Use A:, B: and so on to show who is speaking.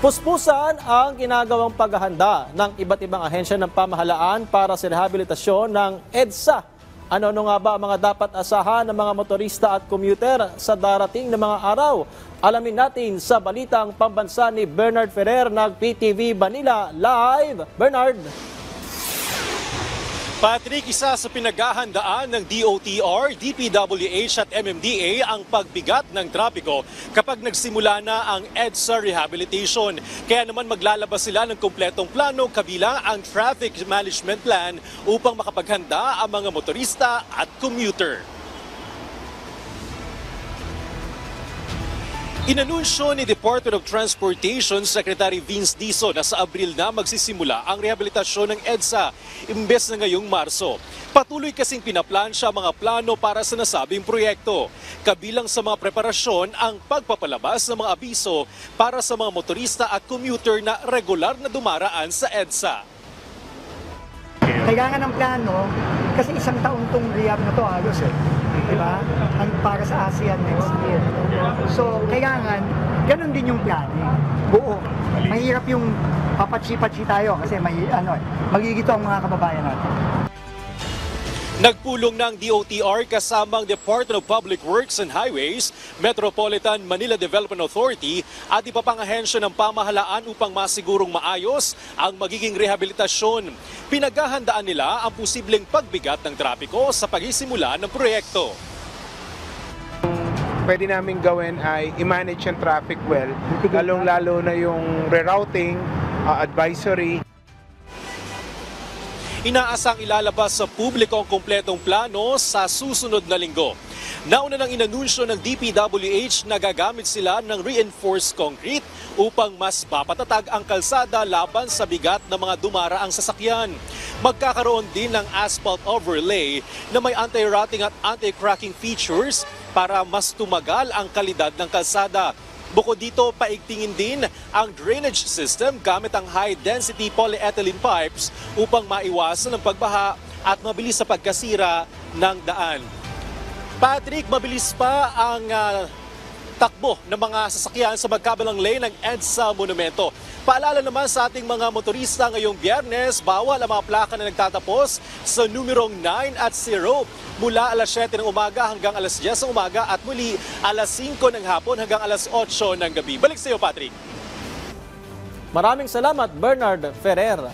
A: Puspusan ang ginagawang paghahanda ng iba't ibang ahensya ng pamahalaan para sa rehabilitasyon ng EDSA. Ano-ano nga ba ang mga dapat asahan ng mga motorista at commuter sa darating na mga araw? Alamin natin sa balitang pambansa ni Bernard Ferrer ng PTV Manila Live. Bernard!
B: Patrick, isa sa pinaghahandaan ng DOTR, DPWH at MMDA ang pagbigat ng trapiko kapag nagsimula na ang EDSA rehabilitation. Kaya naman maglalabas sila ng kumpletong plano kabilang ang Traffic Management Plan upang makapaghanda ang mga motorista at commuter. Inanunsyo ni Department of Transportation Secretary Vince Dizon na sa Abril na magsisimula ang rehabilitasyon ng EDSA imbes na ngayong Marso. Patuloy kasing pinaplansya ang mga plano para sa nasabing proyekto. Kabilang sa mga preparasyon ang pagpapalabas ng mga abiso para sa mga motorista at commuter na regular na dumaraan sa EDSA.
C: Kailangan ng plano kasi isang taon tong rehab na to halos diba? Ang para sa ASEAN next year. So, kailangan, ganun din yung planning. Buo. Mahirap yung papatsi-patsi tayo kasi magigito ang mga kababayan natin.
B: Nagpulong ng DOTR kasamang Department of Public Works and Highways, Metropolitan Manila Development Authority at iba pang ahensya ng pamahalaan upang masigurong maayos ang magiging rehabilitasyon. Pinaghahandaan nila ang posibleng pagbigat ng trapiko sa pagsisimula ng proyekto.
D: Pwede namin gawin ay i-manage yung traffic well, lalong-lalo na yung rerouting, advisory.
B: Inaasang ilalabas sa publiko ang kumpletong plano sa susunod na linggo. Nauna nang inanunsyo ng DPWH na gagamit sila ng reinforced concrete upang mas mapatatag ang kalsada laban sa bigat ng mga dumaraang sasakyan. Magkakaroon din ng asphalt overlay na may anti-rotting at anti-cracking features para mas tumagal ang kalidad ng kalsada. Bukod dito, paigtingin din ang drainage system gamit ang high-density polyethylene pipes upang maiwasan ang pagbaha at mabilis sa pagkasira ng daan. Patrick, mabilis pa ang takbo ng mga sasakyan sa magkabilang lane ng EDSA Monumento. Paalala naman sa ating mga motorista ngayong Biyernes, bawal ang mga plaka na nagtatapos sa numerong 9 at 0 mula alas 7 ng umaga hanggang alas 10 ng umaga at muli alas 5 ng hapon hanggang alas 8 ng gabi. Balik sa iyo, Patrick.
A: Maraming salamat, Bernard Ferrer.